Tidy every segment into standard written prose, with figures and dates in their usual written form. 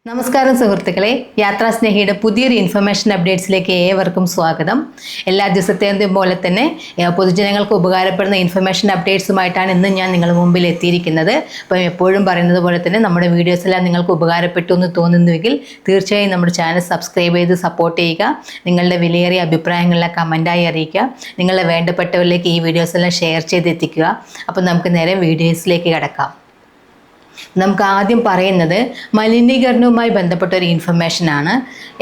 നമസ്കാരം സുഹൃത്തുക്കളെ, യാത്രാസ്നേഹിയുടെ പുതിയൊരു ഇൻഫർമേഷൻ അപ്ഡേറ്റ്സിലേക്ക് ഏവർക്കും സ്വാഗതം. എല്ലാ ദിവസത്തെയും പോലെ തന്നെ പൊതുജനങ്ങൾക്ക് ഉപകാരപ്പെടുന്ന ഇൻഫർമേഷൻ അപ്ഡേറ്റ്സുമായിട്ടാണ് ഇന്ന് ഞാൻ നിങ്ങളുടെ മുമ്പിൽ എത്തിയിരിക്കുന്നത്. അപ്പം എപ്പോഴും പറയുന്നത് പോലെ തന്നെ നമ്മുടെ വീഡിയോസ് എല്ലാം നിങ്ങൾക്ക് ഉപകാരപ്പെട്ടു എന്ന് തോന്നുന്നുവെങ്കിൽ തീർച്ചയായും നമ്മുടെ ചാനൽ സബ്സ്ക്രൈബ് ചെയ്ത് സപ്പോർട്ട് ചെയ്യുക. നിങ്ങളുടെ വിലയേറിയ അഭിപ്രായങ്ങളെല്ലാം കമൻറ്റായി അറിയിക്കുക. നിങ്ങളുടെ വേണ്ടപ്പെട്ടവരിലേക്ക് ഈ വീഡിയോസ് എല്ലാം ഷെയർ ചെയ്ത് എത്തിക്കുക. അപ്പം നമുക്ക് നേരെ വീഡിയോസിലേക്ക് കിടക്കാം. നമുക്ക് ആദ്യം പറയുന്നത് മലിനീകരണവുമായി ബന്ധപ്പെട്ട ഒരു ഇൻഫർമേഷനാണ്.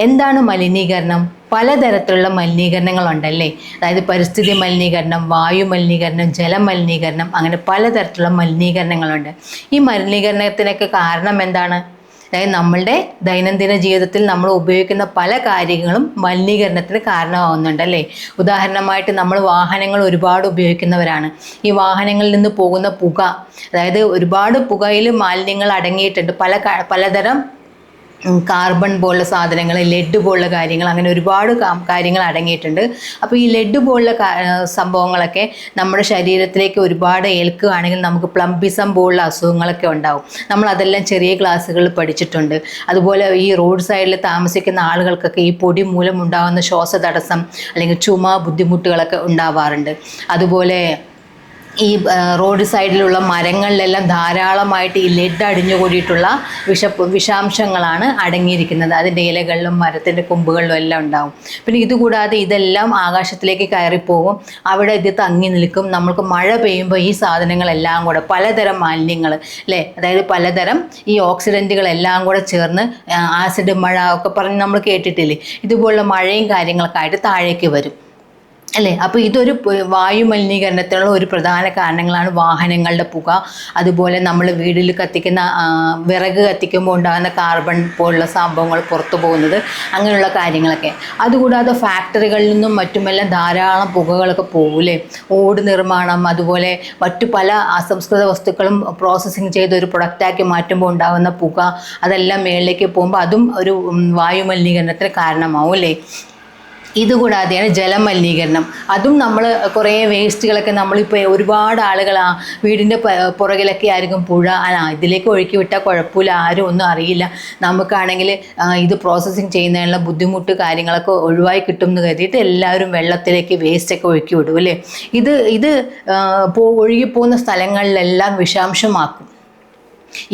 എന്താണ് മലിനീകരണം? പലതരത്തിലുള്ള മലിനീകരണങ്ങളുണ്ടല്ലേ. അതായത് പരിസ്ഥിതി മലിനീകരണം, വായു മലിനീകരണം, ജലമലിനീകരണം, അങ്ങനെ പലതരത്തിലുള്ള മലിനീകരണങ്ങളുണ്ട്. ഈ മലിനീകരണത്തിനൊക്കെ കാരണം എന്താണ്? അതായത് നമ്മളുടെ ദൈനംദിന ജീവിതത്തിൽ നമ്മൾ ഉപയോഗിക്കുന്ന പല കാര്യങ്ങളും മലിനീകരണത്തിന് കാരണമാവുന്നുണ്ടല്ലേ. ഉദാഹരണമായിട്ട് നമ്മൾ വാഹനങ്ങൾ ഒരുപാട് ഉപയോഗിക്കുന്നവരാണ്. ഈ വാഹനങ്ങളിൽ നിന്ന് പോകുന്ന പുക, അതായത് ഒരുപാട് പുകയിൽ മാലിന്യങ്ങൾ അടങ്ങിയിട്ടുണ്ട്. പലതരം കാർബൺ പോലുള്ള സാധനങ്ങൾ, ലെഡ് പോലുള്ള കാര്യങ്ങൾ, അങ്ങനെ ഒരുപാട് കാര്യങ്ങൾ അടങ്ങിയിട്ടുണ്ട്. അപ്പോൾ ഈ ലെഡ് പോലുള്ള സംഭവങ്ങളൊക്കെ നമ്മുടെ ശരീരത്തിലേക്ക് ഒരുപാട് ഏൽക്കുകയാണെങ്കിൽ നമുക്ക് പ്ലംബിസം പോലുള്ള അസുഖങ്ങളൊക്കെ ഉണ്ടാവും. നമ്മൾ അതെല്ലാം ചെറിയ ക്ലാസ്സുകളിൽ പഠിച്ചിട്ടുണ്ട്. അതുപോലെ ഈ റോഡ് സൈഡിൽ താമസിക്കുന്ന ആളുകൾക്കൊക്കെ ഈ പൊടി മൂലം ഉണ്ടാകുന്ന ശ്വാസതടസ്സം അല്ലെങ്കിൽ ചുമ ബുദ്ധിമുട്ടുകളൊക്കെ ഉണ്ടാവാറുണ്ട്. അതുപോലെ ഈ റോഡ് സൈഡിലുള്ള മരങ്ങളിലെല്ലാം ധാരാളമായിട്ട് ഈ ലെഡ് അടിഞ്ഞുകൂടിയിട്ടുള്ള വിഷാംശങ്ങളാണ് അടങ്ങിയിരിക്കുന്നത്. അതിൻ്റെ ഇലകളിലും മരത്തിൻ്റെ കൊമ്പുകളിലും എല്ലാം ഉണ്ടാവും. പിന്നെ ഇതുകൂടാതെ ഇതെല്ലാം ആകാശത്തിലേക്ക് കയറിപ്പോകും. അവിടെ ഇത് തങ്ങി നിൽക്കും. നമ്മൾക്ക് മഴ പെയ്യുമ്പോൾ ഈ സാധനങ്ങളെല്ലാം കൂടെ പലതരം മാലിന്യങ്ങൾ അല്ലേ, അതായത് പലതരം ഈ ഓക്സിഡൻറ്റുകളെല്ലാം കൂടെ ചേർന്ന് ആസിഡ് മഴ ഒക്കെ പറഞ്ഞ് നമ്മൾ കേട്ടിട്ടില്ലേ. ഇതുപോലുള്ള മഴയും കാര്യങ്ങളൊക്കെ ആയിട്ട് താഴേക്ക് വരും അല്ലേ. അപ്പോൾ ഇതൊരു വായു മലിനീകരണത്തിനുള്ള ഒരു പ്രധാന കാരണങ്ങളാണ് വാഹനങ്ങളുടെ പുക. അതുപോലെ നമ്മൾ വീട്ടിൽ കത്തിക്കുന്ന വിറക് കത്തിക്കുമ്പോൾ ഉണ്ടാകുന്ന കാർബൺ പോലുള്ള സംഭവങ്ങൾ പുറത്തു പോകുന്നത്, അങ്ങനെയുള്ള കാര്യങ്ങളൊക്കെ. അതുകൂടാതെ ഫാക്ടറികളിൽ നിന്നും മറ്റുമെല്ലാം ധാരാളം പുകകളൊക്കെ പോകൂലേ. ഓട് നിർമ്മാണം, അതുപോലെ മറ്റു പല അസംസ്കൃത വസ്തുക്കളും പ്രോസസ്സിങ് ചെയ്ത് ഒരു പ്രൊഡക്റ്റാക്കി മാറ്റുമ്പോൾ ഉണ്ടാകുന്ന പുക, അതെല്ലാം മേളിലേക്ക് പോകുമ്പോൾ അതും ഒരു വായു മലിനീകരണത്തിന് കാരണമാവും അല്ലേ. ഇതുകൂടാതെയാണ് ജലമലിനീകരണം. അതും നമ്മൾ കുറേ വേസ്റ്റുകളൊക്കെ നമ്മളിപ്പോൾ ഒരുപാട് ആളുകൾ വീടിൻ്റെ പുറകിലൊക്കെ ആയിരിക്കും പുഴ, ഇതിലേക്ക് ഒഴുക്കി വിട്ടാൽ കുഴപ്പമില്ല, ആരും ഒന്നും അറിയില്ല, നമുക്കാണെങ്കിൽ ഇത് പ്രോസസ്സിങ് ചെയ്യുന്നതിനുള്ള ബുദ്ധിമുട്ട് കാര്യങ്ങളൊക്കെ ഒഴിവായി കിട്ടും എന്ന് കരുതിയിട്ട് എല്ലാവരും വെള്ളത്തിലേക്ക് വേസ്റ്റൊക്കെ ഒഴുക്കി വിടും അല്ലേ. ഇത് ഒഴുകിപ്പോകുന്ന സ്ഥലങ്ങളിലെല്ലാം വിഷാംശമാക്കും.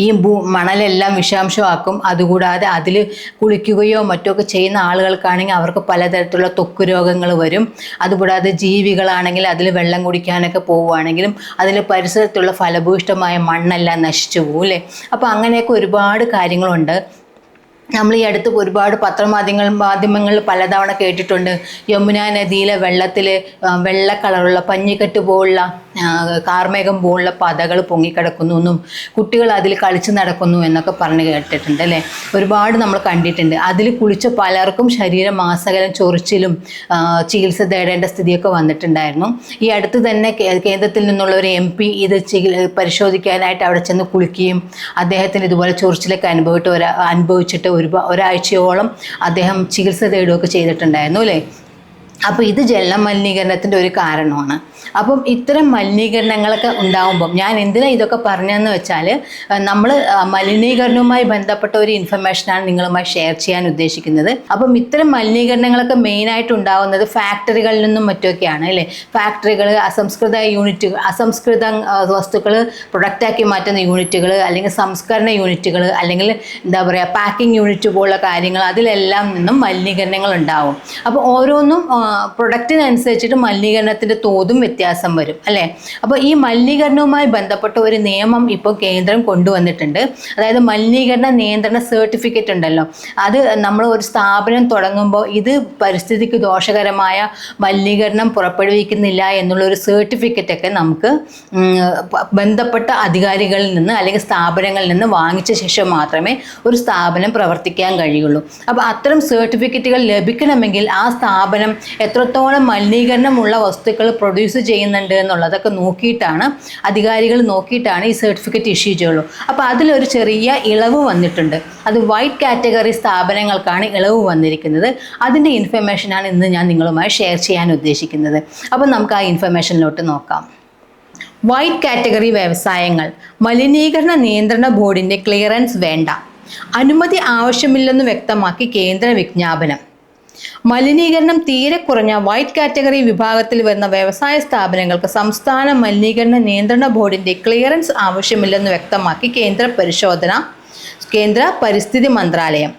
ഈ മണലെല്ലാം വിഷാംശമാക്കും. അതുകൂടാതെ അതിൽ കുളിക്കുകയോ മറ്റൊക്കെ ചെയ്യുന്ന ആളുകൾക്കാണെങ്കിൽ അവർക്ക് പലതരത്തിലുള്ള ത്വക്ക് രോഗങ്ങൾ വരും. അതുകൂടാതെ ജീവികളാണെങ്കിൽ അതിൽ വെള്ളം കുടിക്കാനൊക്കെ പോവുകയാണെങ്കിലും അതിൽ പരിസരത്തുള്ള ഫലഭൂയിഷ്ടമായ മണ്ണെല്ലാം നശിച്ചു പോകും അല്ലേ. അപ്പോൾ അങ്ങനെയൊക്കെ ഒരുപാട് കാര്യങ്ങളുണ്ട്. നമ്മൾ ഈ അടുത്ത് ഒരുപാട് മാധ്യമങ്ങളിൽ പലതവണ കേട്ടിട്ടുണ്ട്, യമുന നദിയിലെ വെള്ളത്തിൽ വെള്ള കളറുള്ള പഞ്ഞിക്കെട്ട് പോലുള്ള കാർമേഘം പോലുള്ള പതകൾ പൊങ്ങിക്കിടക്കുന്നു എന്നും കുട്ടികൾ അതിൽ കളിച്ച് നടക്കുന്നു എന്നൊക്കെ പറഞ്ഞ് കേട്ടിട്ടുണ്ട് അല്ലേ. ഒരുപാട് നമ്മൾ കണ്ടിട്ടുണ്ട്. അതിൽ കുളിച്ച പലർക്കും ശരീരമാസകലം ചൊറിച്ചിലും ചികിത്സ തേടേണ്ട സ്ഥിതിയൊക്കെ വന്നിട്ടുണ്ടായിരുന്നു. ഈ അടുത്ത് തന്നെ കേന്ദ്രത്തിൽ നിന്നുള്ള ഒരു MP ഇത് പരിശോധിക്കാനായിട്ട് അവിടെ ചെന്ന് കുളിക്കുകയും അദ്ദേഹത്തിന് ഇതുപോലെ ചൊറിച്ചിലൊക്കെ അനുഭവിച്ചിട്ട് ഒരാഴ്ചയോളം അദ്ദേഹം ചികിത്സ തേടുകയൊക്കെ ചെയ്തിട്ടുണ്ടായിരുന്നു അല്ലേ. അപ്പോൾ ഇത് ജലമലിനീകരണത്തിൻ്റെ ഒരു കാരണമാണ്. അപ്പം ഇത്തരം മലിനീകരണങ്ങളൊക്കെ ഉണ്ടാകുമ്പം ഞാൻ എന്തിനാണ് ഇതൊക്കെ പറഞ്ഞതെന്ന് വെച്ചാൽ, നമ്മൾ മലിനീകരണവുമായി ബന്ധപ്പെട്ട ഒരു ഇൻഫർമേഷനാണ് നിങ്ങളുമായി ഷെയർ ചെയ്യാൻ ഉദ്ദേശിക്കുന്നത്. അപ്പം ഇത്തരം മലിനീകരണങ്ങളൊക്കെ മെയിനായിട്ട് ഉണ്ടാകുന്നത് ഫാക്ടറികളിൽ നിന്നും മറ്റുമൊക്കെയാണ് അല്ലേ. ഫാക്ടറികൾ, അസംസ്കൃത വസ്തുക്കൾ പ്രൊഡക്റ്റാക്കി മാറ്റുന്ന യൂണിറ്റുകൾ, അല്ലെങ്കിൽ സംസ്കരണ യൂണിറ്റുകൾ, അല്ലെങ്കിൽ എന്താ പറയുക പാക്കിംഗ് യൂണിറ്റ് പോലുള്ള കാര്യങ്ങൾ, അതിലെല്ലാം നിന്നും മലിനീകരണങ്ങൾ ഉണ്ടാവും. അപ്പോൾ ഓരോന്നും പ്രൊഡക്റ്റിനനുസരിച്ചിട്ട് മലിനീകരണത്തിൻ്റെ തോതും വ്യത്യാസം വരും അല്ലേ. അപ്പോൾ ഈ മലിനീകരണവുമായി ബന്ധപ്പെട്ട ഒരു നിയമം ഇപ്പോൾ കേന്ദ്രം കൊണ്ടുവന്നിട്ടുണ്ട്. അതായത് മലിനീകരണ നിയന്ത്രണ സർട്ടിഫിക്കറ്റ് ഉണ്ടല്ലോ, അത് നമ്മൾ ഒരു സ്ഥാപനം തുടങ്ങുമ്പോൾ ഇത് പരിസ്ഥിതിക്ക് ദോഷകരമായ മലിനീകരണം പുറപ്പെടുവിക്കുന്നില്ല എന്നുള്ളൊരു സർട്ടിഫിക്കറ്റൊക്കെ നമുക്ക് ബന്ധപ്പെട്ട അധികാരികളിൽ നിന്ന് അല്ലെങ്കിൽ സ്ഥാപനങ്ങളിൽ നിന്ന് വാങ്ങിച്ച ശേഷം മാത്രമേ ഒരു സ്ഥാപനം പ്രവർത്തിക്കാൻ കഴിയുള്ളൂ. അപ്പോൾ അത്തരം സർട്ടിഫിക്കറ്റുകൾ ലഭിക്കണമെങ്കിൽ ആ സ്ഥാപനം എത്രത്തോളം മലിനീകരണമുള്ള വസ്തുക്കൾ പ്രൊഡ്യൂസ് ചെയ്യുന്നുണ്ട് എന്നുള്ളതൊക്കെ അധികാരികൾ നോക്കിയിട്ടാണ് ഈ സർട്ടിഫിക്കറ്റ് ഇഷ്യൂ ചെയ്യുള്ളൂ. അപ്പോൾ അതിലൊരു ചെറിയ ഇളവ് വന്നിട്ടുണ്ട്. അത് വൈറ്റ് കാറ്റഗറി സ്ഥാപനങ്ങൾക്കാണ് ഇളവ് വന്നിരിക്കുന്നത്. അതിൻ്റെ ഇൻഫർമേഷനാണ് ഇന്ന് ഞാൻ നിങ്ങളുമായി ഷെയർ ചെയ്യാൻ ഉദ്ദേശിക്കുന്നത്. അപ്പോൾ നമുക്ക് ആ ഇൻഫർമേഷനിലോട്ട് നോക്കാം. വൈറ്റ് കാറ്റഗറി വ്യവസായങ്ങൾ മലിനീകരണ നിയന്ത്രണ ബോർഡിൻ്റെ ക്ലിയറൻസ് വേണ്ട. അനുമതി ആവശ്യമില്ലെന്ന് വ്യക്തമാക്കി കേന്ദ്ര വിജ്ഞാപനം. മലിനീകരണം തീരെ കുറഞ്ഞ വൈറ്റ് കാറ്റഗറി വിഭാഗത്തിൽ വരുന്ന വ്യവസായ സ്ഥാപനങ്ങൾക്ക് സംസ്ഥാന മലിനീകരണ നിയന്ത്രണ ബോർഡിന്റെ ക്ലിയറൻസ് ആവശ്യമില്ലെന്ന് വ്യക്തമാക്കി കേന്ദ്ര പരിസ്ഥിതി മന്ത്രാലയം.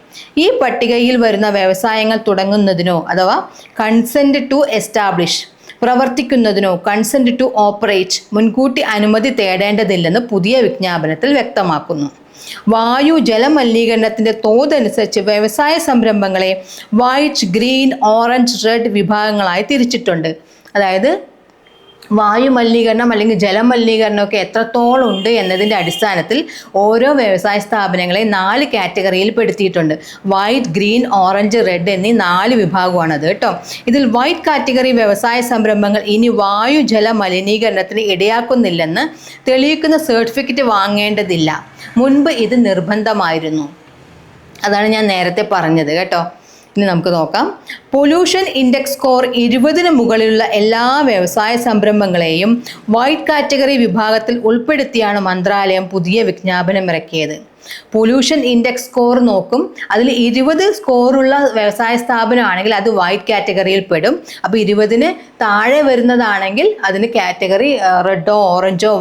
ഈ പട്ടികയിൽ വരുന്ന വ്യവസായങ്ങൾ തുടങ്ങുന്നതിനോ അഥവാ കൺസെന്റ് ടു എസ്റ്റാബ്ലിഷ് പ്രവർത്തിക്കുന്നതിനോ കൺസെന്റ് ടു ഓപ്പറേറ്റ് മുൻകൂട്ടി അനുമതി തേടേണ്ടതില്ലെന്ന് പുതിയ വിജ്ഞാപനത്തിൽ വ്യക്തമാക്കുന്നു. വായു ജലമലിനീകരണത്തിന്റെ തോതനുസരിച്ച് വ്യവസായ സംരംഭങ്ങളെ വൈറ്റ്, ഗ്രീൻ, ഓറഞ്ച്, റെഡ് വിഭാഗങ്ങളായി തിരിച്ചിട്ടുണ്ട്. അതായത് വായു മലിനീകരണം അല്ലെങ്കിൽ ജലമലിനീകരണമൊക്കെ എത്രത്തോളം ഉണ്ട് എന്നതിൻ്റെ അടിസ്ഥാനത്തിൽ ഓരോ വ്യവസായ സ്ഥാപനങ്ങളെ 4 കാറ്റഗറിയിൽ പെടുത്തിയിട്ടുണ്ട്. വൈറ്റ്, ഗ്രീൻ, ഓറഞ്ച്, റെഡ് എന്നീ 4 വിഭാഗമാണത് കേട്ടോ. ഇതിൽ വൈറ്റ് കാറ്റഗറി വ്യവസായ സംരംഭങ്ങൾ ഇനി വായു ജല മലിനീകരണത്തിന് ഇടയാക്കുന്നില്ലെന്ന് തെളിയിക്കുന്ന സർട്ടിഫിക്കറ്റ് വാങ്ങേണ്ടതില്ല. മുൻപ് ഇത് നിർബന്ധമായിരുന്നു. അതാണ് ഞാൻ നേരത്തെ പറഞ്ഞത് കേട്ടോ. ഇനി നമുക്ക് നോക്കാം. പൊല്യൂഷൻ ഇൻഡെക്സ് സ്കോർ 20 മുകളിലുള്ള എല്ലാ വ്യവസായ സംരംഭങ്ങളെയും വൈറ്റ് കാറ്റഗറി വിഭാഗത്തിൽ ഉൾപ്പെടുത്തിയാണ് മന്ത്രാലയം പുതിയ വിജ്ഞാപനം ഇറക്കിയത്. പൊല്യൂഷൻ ഇൻഡെക്സ് സ്കോർ നോക്കും. അതിൽ 20 സ്കോറുള്ള വ്യവസായ സ്ഥാപനമാണെങ്കിൽ അത് വൈറ്റ് കാറ്റഗറിയിൽ പെടും. അപ്പോൾ 20 താഴെ വരുന്നതാണെങ്കിൽ അതിന് കാറ്റഗറി റെഡോ ഓറഞ്ചോ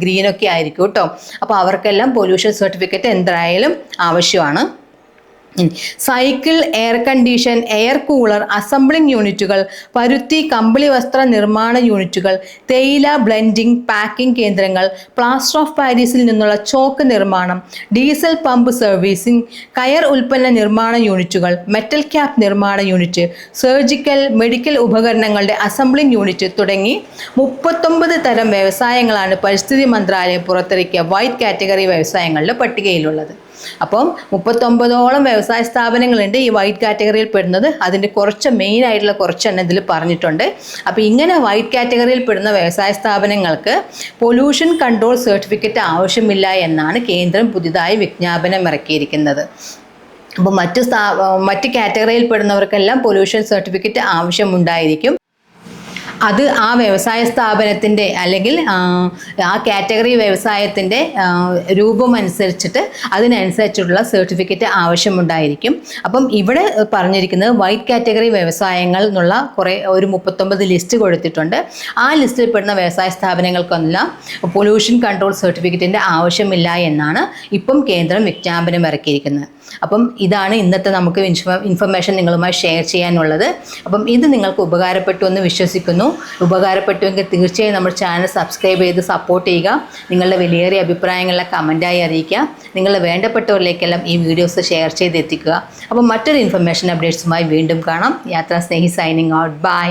ഗ്രീനോ ഒക്കെ ആയിരിക്കും കേട്ടോ. അപ്പോൾ അവർക്കെല്ലാം പൊല്യൂഷൻ സർട്ടിഫിക്കറ്റ് എന്തായാലും ആവശ്യമാണ്. Cycle, air condition, air cooler, assembling യൂണിറ്റുകൾ, പരുത്തി കമ്പിളി വസ്ത്ര നിർമ്മാണ യൂണിറ്റുകൾ, തേയില ബ്ലെൻഡിംഗ് പാക്കിംഗ് കേന്ദ്രങ്ങൾ, പ്ലാസ്റ്റർ ഓഫ് പാരീസിൽ നിന്നുള്ള ചോക്ക് നിർമ്മാണം, ഡീസൽ പമ്പ് സർവീസിംഗ്, കയർ ഉൽപ്പന്ന നിർമ്മാണ യൂണിറ്റുകൾ, മെറ്റൽ ക്യാപ്പ് നിർമ്മാണ യൂണിറ്റ്, സർജിക്കൽ മെഡിക്കൽ ഉപകരണങ്ങളുടെ അസംബ്ലിംഗ് യൂണിറ്റ് തുടങ്ങി 39 തരം വ്യവസായങ്ങളാണ് പരിസ്ഥിതി മന്ത്രാലയം പുറത്തിറക്കിയ വൈറ്റ് കാറ്റഗറി വ്യവസായങ്ങളുടെ പട്ടികയിലുള്ളത്. അപ്പം 39ഓളം വ്യവസായ സ്ഥാപനങ്ങളുണ്ട് ഈ വൈറ്റ് കാറ്റഗറിയിൽ പെടുന്നത്. അതിൻ്റെ മെയിൻ ആയിട്ടുള്ള കുറച്ചെണ്ണം ഇതിൽ പറഞ്ഞിട്ടുണ്ട്. അപ്പോൾ ഇങ്ങനെ വൈറ്റ് കാറ്റഗറിയിൽ പെടുന്ന വ്യവസായ സ്ഥാപനങ്ങൾക്ക് പൊല്യൂഷൻ കൺട്രോൾ സർട്ടിഫിക്കറ്റ് ആവശ്യമില്ല എന്നാണ് കേന്ദ്രം പുതിയതായി വിജ്ഞാപനം ഇറക്കിയിരിക്കുന്നത്. അപ്പോൾ മറ്റ് കാറ്റഗറിയിൽ പെടുന്നവർക്കെല്ലാം പൊല്യൂഷൻ സർട്ടിഫിക്കറ്റ് ആവശ്യമുണ്ടായിരിക്കും. അത് ആ വ്യവസായ സ്ഥാപനത്തിൻ്റെ അല്ലെങ്കിൽ ആ കാറ്റഗറി വ്യവസായത്തിൻ്റെ രൂപം അനുസരിച്ചിട്ട് അതിനനുസരിച്ചിട്ടുള്ള സർട്ടിഫിക്കറ്റ് ആവശ്യമുണ്ടായിരിക്കും. അപ്പം ഇവിടെ പറഞ്ഞിരിക്കുന്നത് വൈറ്റ് കാറ്റഗറി വ്യവസായങ്ങൾ എന്നുള്ള ഒരു 39 ലിസ്റ്റ് കൊടുത്തിട്ടുണ്ട്. ആ ലിസ്റ്റിൽ പെടുന്ന വ്യവസായ സ്ഥാപനങ്ങൾക്കെല്ലാം പൊല്യൂഷൻ കൺട്രോൾ സർട്ടിഫിക്കറ്റിൻ്റെ ആവശ്യമില്ല എന്നാണ് ഇപ്പം കേന്ദ്രം വിജ്ഞാപനം ഇറക്കിയിരിക്കുന്നത്. അപ്പം ഇതാണ് ഇന്നത്തെ നമുക്ക് ഇൻഫർമേഷൻ നിങ്ങളുമായി ഷെയർ ചെയ്യാനുള്ളത്. അപ്പം ഇത് നിങ്ങൾക്ക് ഉപകാരപ്പെട്ടു എന്ന് വിശ്വസിക്കുന്നു. ഉപകാരപ്പെട്ടുവെങ്കിൽ തീർച്ചയായും നമ്മുടെ ചാനൽ സബ്സ്ക്രൈബ് ചെയ്ത് സപ്പോർട്ട് ചെയ്യുക. നിങ്ങളുടെ വിലയേറിയ അഭിപ്രായങ്ങളെ കമൻറ്റായി അറിയിക്കുക. നിങ്ങളുടെ വേണ്ടപ്പെട്ടവരിലേക്കെല്ലാം ഈ വീഡിയോസ് ഷെയർ ചെയ്ത് എത്തിക്കുക. അപ്പം മറ്റൊരു ഇൻഫർമേഷൻ അപ്ഡേറ്റ്സുമായി വീണ്ടും കാണാം. യാത്രാ സ്നേഹി സൈനിങ് ഔട്ട്. ബൈ.